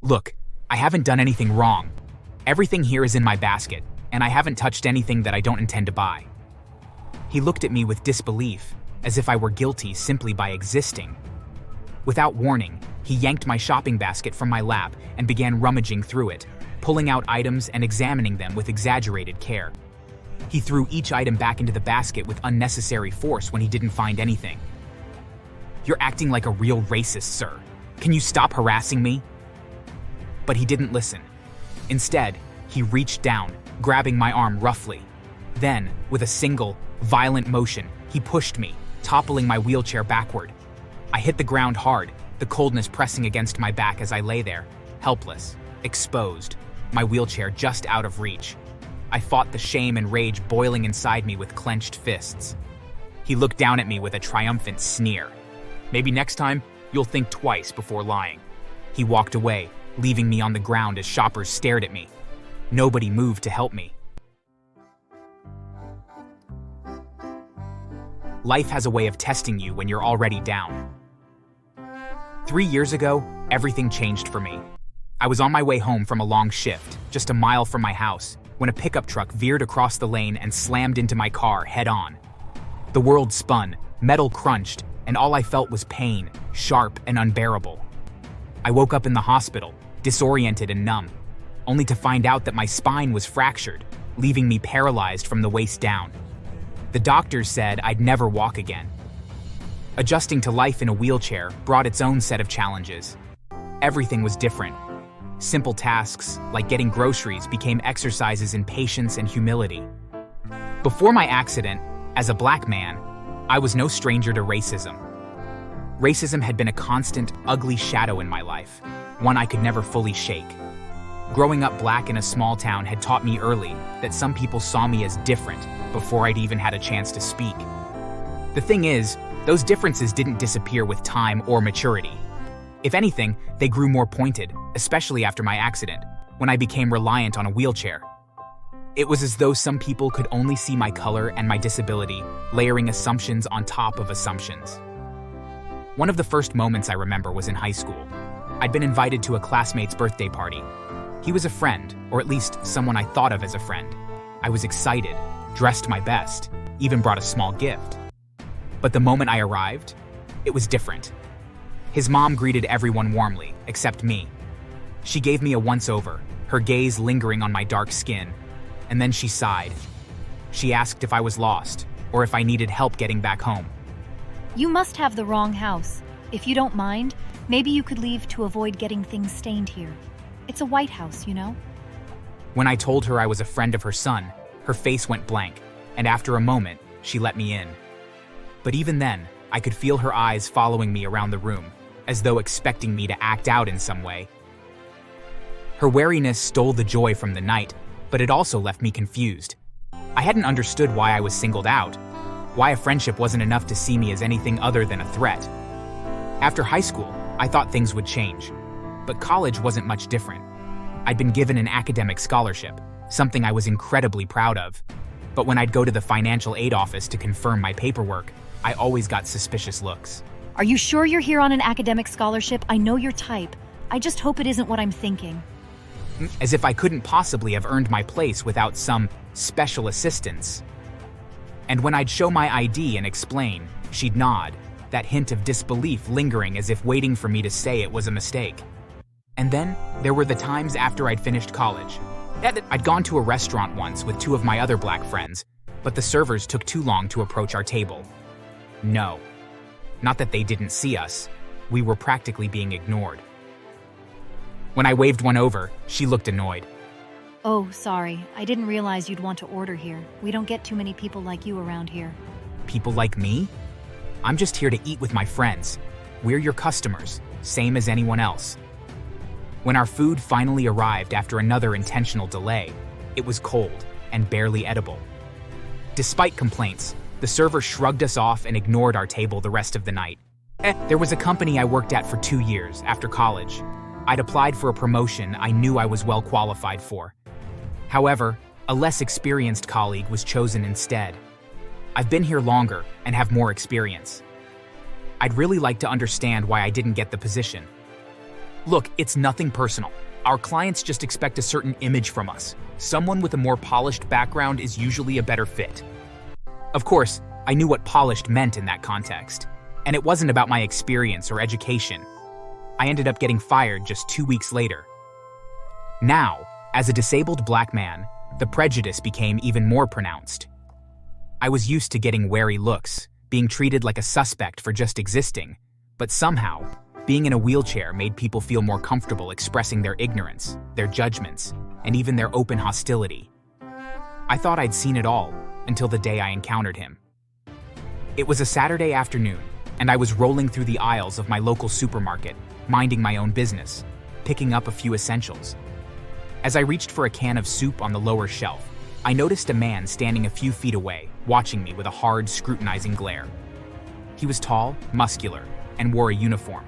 Look, I haven't done anything wrong. Everything here is in my basket, and I haven't touched anything that I don't intend to buy. He looked at me with disbelief, as if I were guilty simply by existing. Without warning, he yanked my shopping basket from my lap and began rummaging through it, pulling out items and examining them with exaggerated care. He threw each item back into the basket with unnecessary force when he didn't find anything. "You're acting like a real racist, sir. Can you stop harassing me?" But he didn't listen. Instead, he reached down, grabbing my arm roughly. Then, with a single, violent motion, he pushed me, toppling my wheelchair backward. I hit the ground hard, the coldness pressing against my back as I lay there, helpless, exposed, my wheelchair just out of reach. I fought the shame and rage boiling inside me with clenched fists. He looked down at me with a triumphant sneer. "Maybe next time, you'll think twice before lying." He walked away, leaving me on the ground as shoppers stared at me. Nobody moved to help me. Life has a way of testing you when you're already down. 3 years ago, everything changed for me. I was on my way home from a long shift, just a mile from my house, when a pickup truck veered across the lane and slammed into my car head-on. The world spun, metal crunched, and all I felt was pain, sharp and unbearable. I woke up in the hospital, disoriented and numb, only to find out that my spine was fractured, leaving me paralyzed from the waist down. The doctors said I'd never walk again. Adjusting to life in a wheelchair brought its own set of challenges. Everything was different. Simple tasks, like getting groceries, became exercises in patience and humility. Before my accident, as a black man, I was no stranger to racism. Racism had been a constant, ugly shadow in my life, one I could never fully shake. Growing up black in a small town had taught me early that some people saw me as different before I'd even had a chance to speak. The thing is, those differences didn't disappear with time or maturity. If anything, they grew more pointed, especially after my accident, when I became reliant on a wheelchair. It was as though some people could only see my color and my disability, layering assumptions on top of assumptions. One of the first moments I remember was in high school. I'd been invited to a classmate's birthday party. He was a friend, or at least someone I thought of as a friend. I was excited, dressed my best, even brought a small gift. But the moment I arrived, it was different. His mom greeted everyone warmly, except me. She gave me a once-over, her gaze lingering on my dark skin, and then she sighed. She asked if I was lost, or if I needed help getting back home. "You must have the wrong house. If you don't mind, maybe you could leave to avoid getting things stained here. It's a white house, you know?" When I told her I was a friend of her son, her face went blank, and after a moment, she let me in. But even then, I could feel her eyes following me around the room, as though expecting me to act out in some way. Her wariness stole the joy from the night, but it also left me confused. I hadn't understood why I was singled out, why a friendship wasn't enough to see me as anything other than a threat. After high school, I thought things would change, but college wasn't much different. I'd been given an academic scholarship, something I was incredibly proud of. But when I'd go to the financial aid office to confirm my paperwork, I always got suspicious looks. "Are you sure you're here on an academic scholarship? I know your type. I just hope it isn't what I'm thinking." As if I couldn't possibly have earned my place without some special assistance. And when I'd show my ID and explain, she'd nod, that hint of disbelief lingering as if waiting for me to say it was a mistake. And then there were the times after I'd finished college. I'd gone to a restaurant once with 2 of my other black friends, but the servers took too long to approach our table. No. Not that they didn't see us. We were practically being ignored. When I waved one over, she looked annoyed. "Oh, sorry. I didn't realize you'd want to order here. We don't get too many people like you around here." People like me? I'm just here to eat with my friends. We're your customers, same as anyone else. When our food finally arrived after another intentional delay, it was cold and barely edible. Despite complaints, the server shrugged us off and ignored our table the rest of the night. There was a company I worked at for 2 years after college. I'd applied for a promotion I knew I was well qualified for. However, a less experienced colleague was chosen instead. I've been here longer and have more experience. I'd really like to understand why I didn't get the position. Look, it's nothing personal. Our clients just expect a certain image from us. Someone with a more polished background is usually a better fit. Of course, I knew what polished meant in that context. And it wasn't about my experience or education. I ended up getting fired just 2 weeks later. Now, as a disabled black man, the prejudice became even more pronounced. I was used to getting wary looks, being treated like a suspect for just existing, but somehow, being in a wheelchair made people feel more comfortable expressing their ignorance, their judgments, and even their open hostility. I thought I'd seen it all until the day I encountered him. It was a Saturday afternoon, and I was rolling through the aisles of my local supermarket, minding my own business, picking up a few essentials. As I reached for a can of soup on the lower shelf, I noticed a man standing a few feet away, watching me with a hard, scrutinizing glare. He was tall, muscular, and wore a uniform.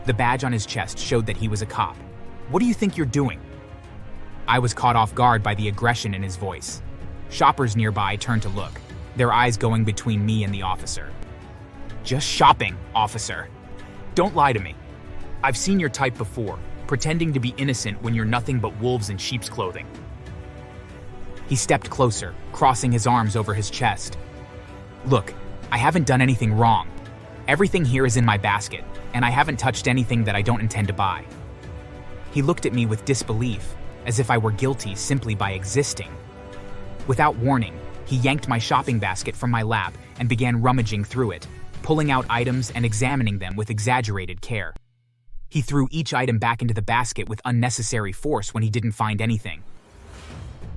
The badge on his chest showed that he was a cop. "What do you think you're doing?" I was caught off guard by the aggression in his voice. Shoppers nearby turned to look, their eyes going between me and the officer. "Just shopping, officer. Don't lie to me. I've seen your type before, pretending to be innocent when you're nothing but wolves in sheep's clothing." He stepped closer, crossing his arms over his chest. "Look, I haven't done anything wrong. Everything here is in my basket, and I haven't touched anything that I don't intend to buy." He looked at me with disbelief, as if I were guilty simply by existing. Without warning, he yanked my shopping basket from my lap and began rummaging through it, pulling out items and examining them with exaggerated care. He threw each item back into the basket with unnecessary force when he didn't find anything.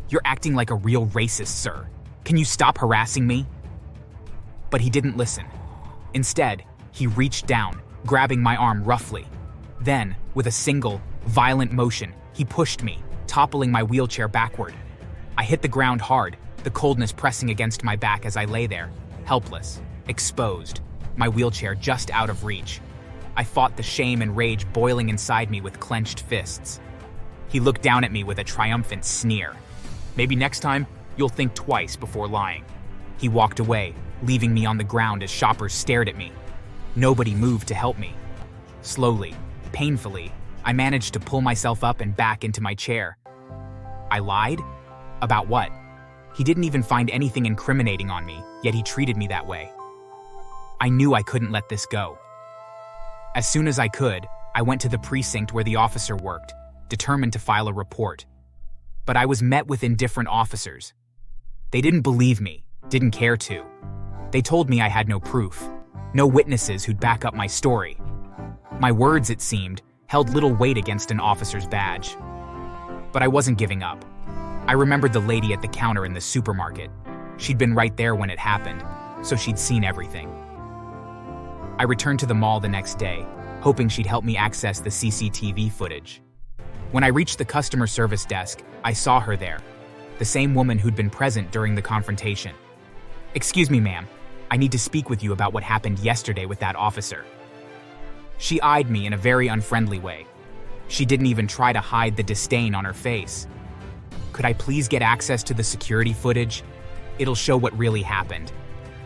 "You're acting like a real racist, sir. Can you stop harassing me?" But he didn't listen. Instead, he reached down, grabbing my arm roughly. Then, with a single, violent motion, he pushed me, toppling my wheelchair backward. I hit the ground hard, the coldness pressing against my back as I lay there, helpless, exposed, my wheelchair just out of reach. I fought the shame and rage boiling inside me with clenched fists. He looked down at me with a triumphant sneer. "Maybe next time, you'll think twice before lying." He walked away, leaving me on the ground as shoppers stared at me. Nobody moved to help me. Slowly, painfully, I managed to pull myself up and back into my chair. I lied? About what? He didn't even find anything incriminating on me, yet he treated me that way. I knew I couldn't let this go. As soon as I could, I went to the precinct where the officer worked, determined to file a report. But I was met with indifferent officers. They didn't believe me, didn't care to. They told me I had no proof, no witnesses who'd back up my story. My words, it seemed, held little weight against an officer's badge. But I wasn't giving up. I remembered the lady at the counter in the supermarket. She'd been right there when it happened, so she'd seen everything. I returned to the mall the next day, hoping she'd help me access the CCTV footage. When I reached the customer service desk, I saw her there, the same woman who'd been present during the confrontation. "Excuse me, ma'am. I need to speak with you about what happened yesterday with that officer." She eyed me in a very unfriendly way. She didn't even try to hide the disdain on her face. "Could I please get access to the security footage? It'll show what really happened."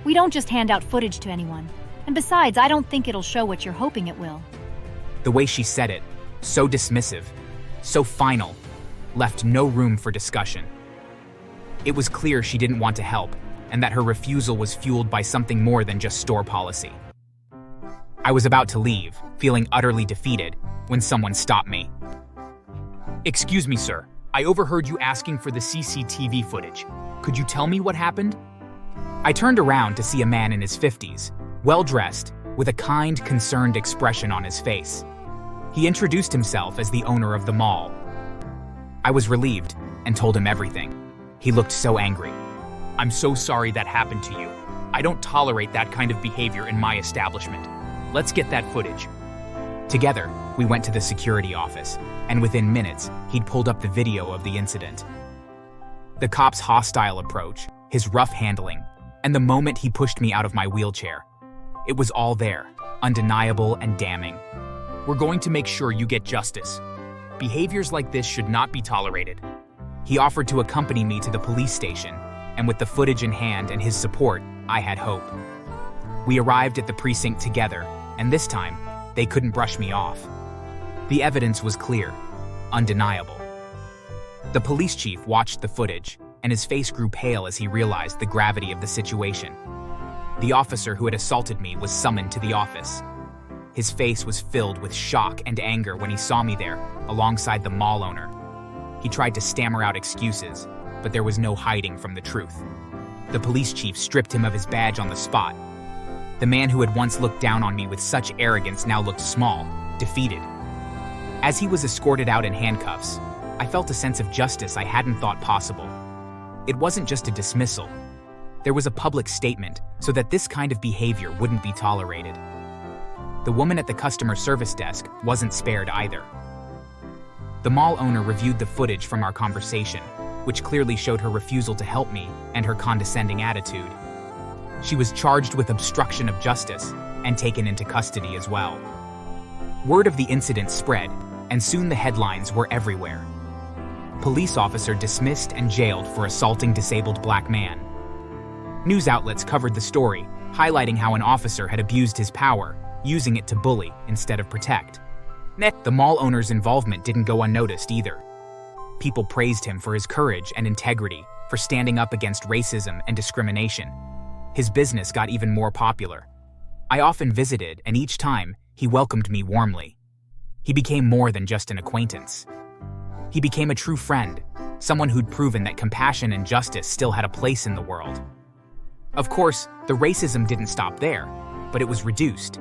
We don't just hand out footage to anyone. And besides, I don't think it'll show what you're hoping it will. The way she said it, so dismissive, so final, left no room for discussion. It was clear she didn't want to help, and that her refusal was fueled by something more than just store policy. I was about to leave, feeling utterly defeated, when someone stopped me. "Excuse me, sir. I overheard you asking for the CCTV footage. Could you tell me what happened?" I turned around to see a man in his 50s, well-dressed, with a kind, concerned expression on his face. He introduced himself as the owner of the mall. I was relieved and told him everything. He looked so angry. "I'm so sorry that happened to you. I don't tolerate that kind of behavior in my establishment. Let's get that footage." Together, we went to the security office, and within minutes, he'd pulled up the video of the incident. The cop's hostile approach, his rough handling, and the moment he pushed me out of my wheelchair. It was all there, undeniable and damning. "We're going to make sure you get justice. Behaviors like this should not be tolerated." He offered to accompany me to the police station, and with the footage in hand and his support, I had hope. We arrived at the precinct together, and this time, they couldn't brush me off. The evidence was clear, undeniable. The police chief watched the footage, and his face grew pale as he realized the gravity of the situation. The officer who had assaulted me was summoned to the office. His face was filled with shock and anger when he saw me there, alongside the mall owner. He tried to stammer out excuses, but there was no hiding from the truth. The police chief stripped him of his badge on the spot. The man who had once looked down on me with such arrogance now looked small, defeated. As he was escorted out in handcuffs, I felt a sense of justice I hadn't thought possible. It wasn't just a dismissal. There was a public statement so that this kind of behavior wouldn't be tolerated. The woman at the customer service desk wasn't spared either. The mall owner reviewed the footage from our conversation, which clearly showed her refusal to help me and her condescending attitude. She was charged with obstruction of justice and taken into custody as well. Word of the incident spread, and soon the headlines were everywhere. Police officer dismissed and jailed for assaulting disabled black man. News outlets covered the story, highlighting how an officer had abused his power, using it to bully instead of protect. The mall owner's involvement didn't go unnoticed either. People praised him for his courage and integrity, for standing up against racism and discrimination. His business got even more popular. I often visited, and each time, he welcomed me warmly. He became more than just an acquaintance. He became a true friend, someone who'd proven that compassion and justice still had a place in the world. Of course, the racism didn't stop there, but it was reduced.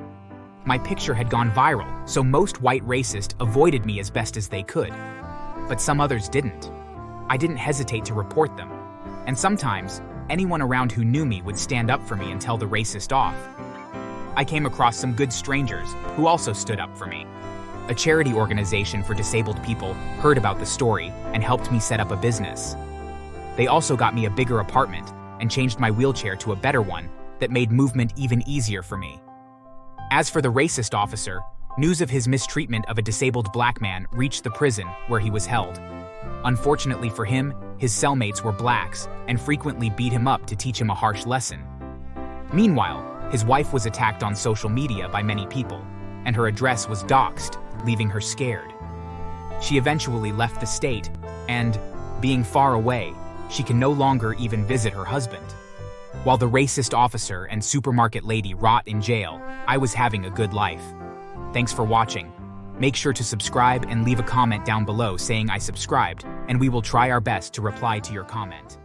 My picture had gone viral, so most white racists avoided me as best as they could. But some others didn't. I didn't hesitate to report them. And sometimes, anyone around who knew me would stand up for me and tell the racist off. I came across some good strangers who also stood up for me. A charity organization for disabled people heard about the story and helped me set up a business. They also got me a bigger apartment and changed my wheelchair to a better one that made movement even easier for me. As for the racist officer, news of his mistreatment of a disabled black man reached the prison where he was held. Unfortunately for him, his cellmates were blacks and frequently beat him up to teach him a harsh lesson. Meanwhile, his wife was attacked on social media by many people, and her address was doxed, leaving her scared. She eventually left the state, and, being far away, she can no longer even visit her husband. While the racist officer and supermarket lady rot in jail, I was having a good life. Thanks for watching. Make sure to subscribe and leave a comment down below saying I subscribed, and we will try our best to reply to your comment.